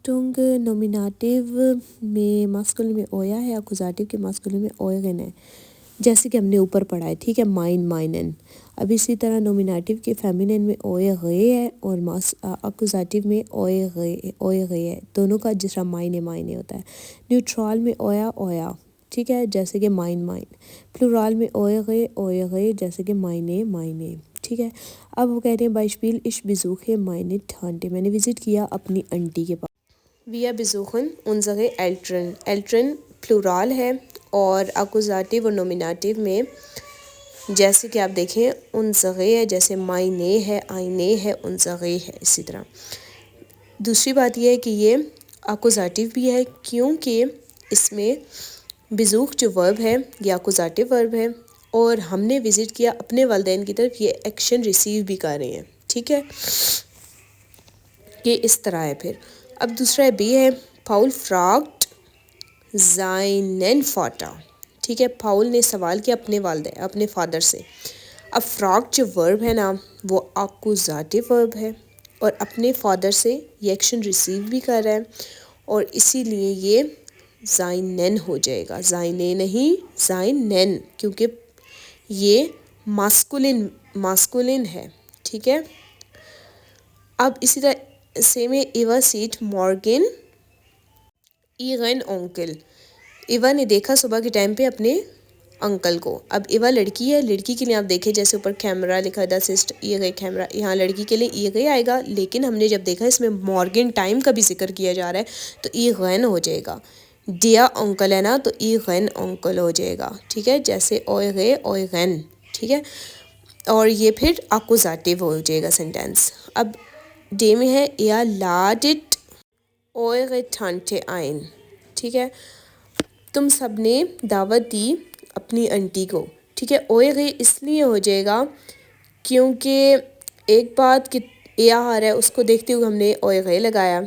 Achtung nominative में masculine में ओया है, अकुजाटिव के मास्कुलिन में ओयगन है, जैसे कि हमने ऊपर पढ़ा है, ठीक है, माइन माइनन। अब इसी तरह नोमिनेटिव के फेमिनिन में ओए गए है और अकुजाटिव में ओए गए है, दोनों का जिस तरह माइने माइने होता है। न्यूट्रल में ओया ओया, ठीक है, जैसे कि माइन माइन। प्लूरल में ओए गए जैसे कि माइने माइने, ठीक है। अब वो कह रहे हैं बाइशपील इश बिजूखे माइने ठानटे, मैंने विजिट किया अपनी आंटी के पास। विया बिजूखन उनजगे एल्ट्रन, एल्ट्रन प्लूरल है और अकुजाटिव और नोमिनेटिव में जैसे कि आप देखें उनजगे है, जैसे मायने है, आईने है, उनजगे है। इसी तरह दूसरी बात यह है कि ये अकुजाटिव भी है क्योंकि इसमें बिजूख जो वर्ब है ये अकुजाटिव वर्ब है और हमने विजिट किया अपने वालिदैन की तरफ, ये एक्शन रिसीव भी कर रहे हैं, ठीक है। ये इस तरह है। फिर अब दूसरा बी है पाउल फ्रॉग्ड ज़ाइनन फाटा, ठीक है, पाउल ने सवाल किया अपने फादर से। अब फ्रॉग जो वर्ब है ना वो अकुजाटिव वर्ब है और अपने फादर से ये एक्शन रिसीव भी कर रहा है और इसीलिए ये ज़ाइनन हो जाएगा, ज़ाइने नहीं ज़ाइनन, क्योंकि ये मास्कुलिन है, ठीक है। अब इसी तरह सेम है Eva seat Morgan Egan uncle, Eva ने देखा सुबह के टाइम पे अपने अंकल को। अब इवा लड़की है, लड़की के लिए आप देखें जैसे ऊपर कैमरा लिखा था सिस्ट ये गए कैमरा, यहाँ लड़की के लिए ये गए आएगा, लेकिन हमने जब देखा इसमें मॉर्गन टाइम का भी जिक्र किया जा रहा है तो ई गैन हो जाएगा। डिया अंकल है ना तो ई गैन अंकल हो जाएगा, ठीक है, जैसे ओए गए ओए गैन, ठीक है। और ये फिर अकुजाटिव हो जाएगा सेंटेंस। अब डे में है या लाडिट ओए गए ठानटे आइन, ठीक है, तुम सबने दावत दी अपनी आंटी को, ठीक है। ओए गए इसलिए हो जाएगा क्योंकि एक बात कि या आ रहा है उसको देखते हुए हमने ओए गए लगाया,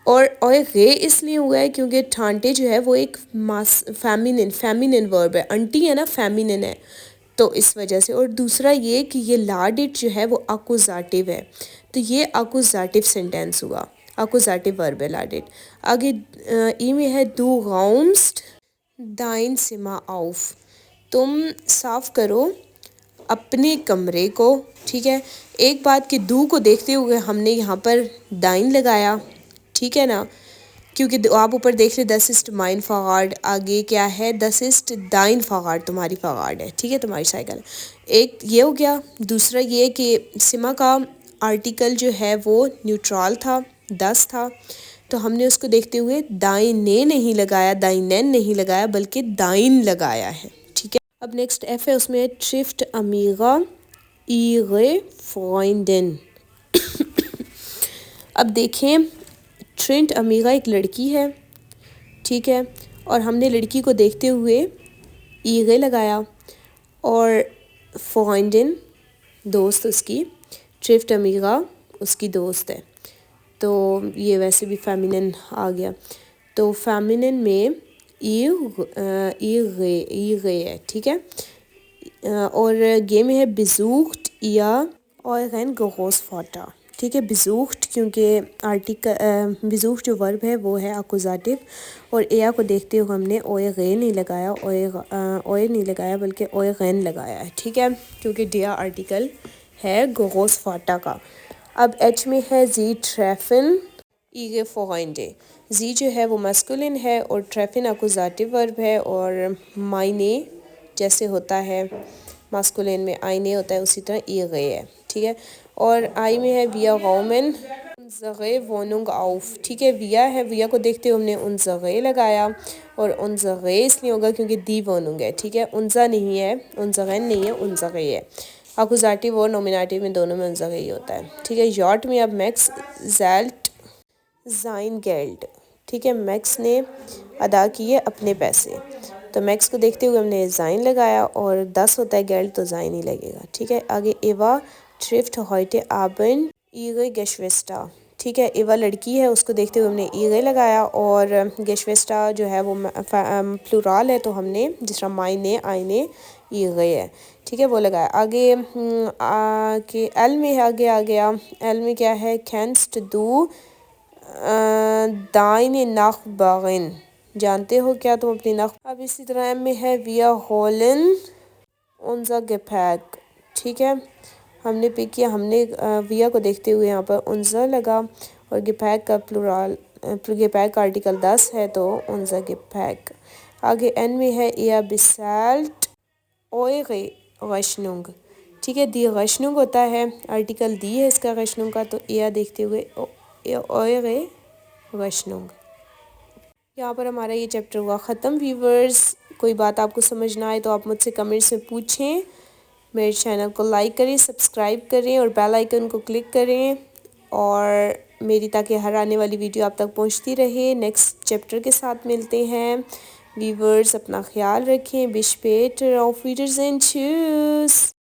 और ओए गए इसलिए हुआ है क्योंकि ठांटे जो है वो एक फेमिनिन वर्ब है, आंटी है ना फेमिनिन है तो इस वजह से। और दूसरा ये कि ये लाडिट जो है वो अकुजाटिव है तो ये अकुजाटिव सेंटेंस हुआ, अकुजाटिव वर्ब है लाडिट। आगे ई में है दू गाउम्स्ट दाइन सिमा आउफ, तुम साफ करो अपने कमरे को, ठीक है। एक बात कि दू को देखते हुए हमने यहाँ पर दाइन लगाया, ठीक है ना, क्योंकि आप ऊपर देख रहे दस इस्ट माइन फागार्ड, आगे क्या है दस इस्ट दाइन फागार्ड, तुम्हारी फागार्ड है, ठीक है, तुम्हारी साइकिल। एक ये हो गया। दूसरा ये कि सिमा का आर्टिकल जो है वो न्यूट्रल था, 10 था, तो हमने उसको देखते हुए दाइने नहीं लगाया, दाइनन नहीं लगाया, बल्कि दाइन लगाया है, ठीक है। अब नेक्स्ट एफ है, उसमें ट्रिफ्ट अमीगा ईगे फ्रेंडन। अब देखें ट्रिंट अमीगा एक लड़की है, ठीक है, और हमने लड़की को देखते हुए ईगे लगाया और फ्रेंडन दोस्त उसकी, ट्रिफ्ट अमीगा उसकी दोस्त है, तो ये वैसे भी फेमिनिन आ गया, तो फेमिनिन में ई गे है, ठीक है। और गेम है बिजूख्ट या और गैन गोस फाटा, ठीक है, बिजूख्ट क्योंकि आर्टिकल बिजूख्ट जो वर्ब है वो है अकुजाटिव और एया को देखते हुए हमने ओए गे नहीं लगाया, ओए नहीं लगाया बल्कि ओए गैन लगाया है, ठीक है, क्योंकि डिया आर्टिकल है गोस फाटा का। अब एच में है जी ट्रैफिन ईगे फोइंडे, जी जो है वो मस्कुलिन है और ट्रैफिन अकुजाटिव वर्ब है और मायने जैसे होता है मस्कुलिन में आईने होता है उसी तरह ई गए है, ठीक है। और आई में है विया गौमन जगे वोनुंग आउफ, ठीक है, विया है, विया को देखते हुए हमने उन जगे लगाया और उन जगे इसलिए होगा क्योंकि दी वोनुंग है, ठीक है, उनजा नहीं है, उन जगैन नहीं है, उन जगे है। अकुजाटिव और नोमिनेटिव में दोनों में उन जगह ही होता है, ठीक है। यॉट में अब मैक्स ज़ैल्ट ज़ाइन गेल्ड, ठीक है, मैक्स ने अदा किए अपने पैसे, तो मैक्स को देखते हुए हमने ज़ाइन लगाया और 10 होता है गेल्ड तो ज़ाइन ही लगेगा, ठीक है। आगे एवा ट्रिफ्ट हॉइटे आबन ईगे गेशवेस्टा, ठीक है, एवा लड़की है उसको देखते हुए हमने ईगे लगाया और गेशवेस्टा जो है वो प्लूरल है तो हमने जिस तरह मायने आईने ईगे है, ठीक है, वो लगाया। आगे के एल में आगे आ गया, एल में क्या है कैंस्ट डू deine Nachbarin. جانتے ہو کیا تم اپنی اب اسی طرح ایم میں ہے wir holen unser Gepäck. ٹھیک ہے، ہم نے پک کیا، ہم نے ویا کو دیکھتے ہوئے یہاں پر unser لگا، اور Gepäck کا پلورال Gepäck کا آرٹیکل 10 ہے تو unser Gepäck. آگے این میں ہے ihr bezahlt eure Rechnung. ٹھیک ہے، دی Rechnung ہوتا ہے، آرٹیکل دی ہے اس کا Rechnung کا، تو ihr دیکھتے ہوئے eure Rechnung. یہاں پر ہمارا یہ چیپٹر ہوا ختم. ویورز، کوئی بات آپ کو سمجھ نہ آئے تو آپ مجھ سے کمنٹس میں پوچھیں. میرے چینل کو لائک کریں، سبسکرائب کریں اور بیل آئیکن کو کلک کریں، اور میری تاکہ ہر آنے والی ویڈیو آپ تک پہنچتی رہے. نیکسٹ چیپٹر کے ساتھ ملتے ہیں. ویورز اپنا خیال رکھیں. bis später, auf Wiedersehen, tschüss.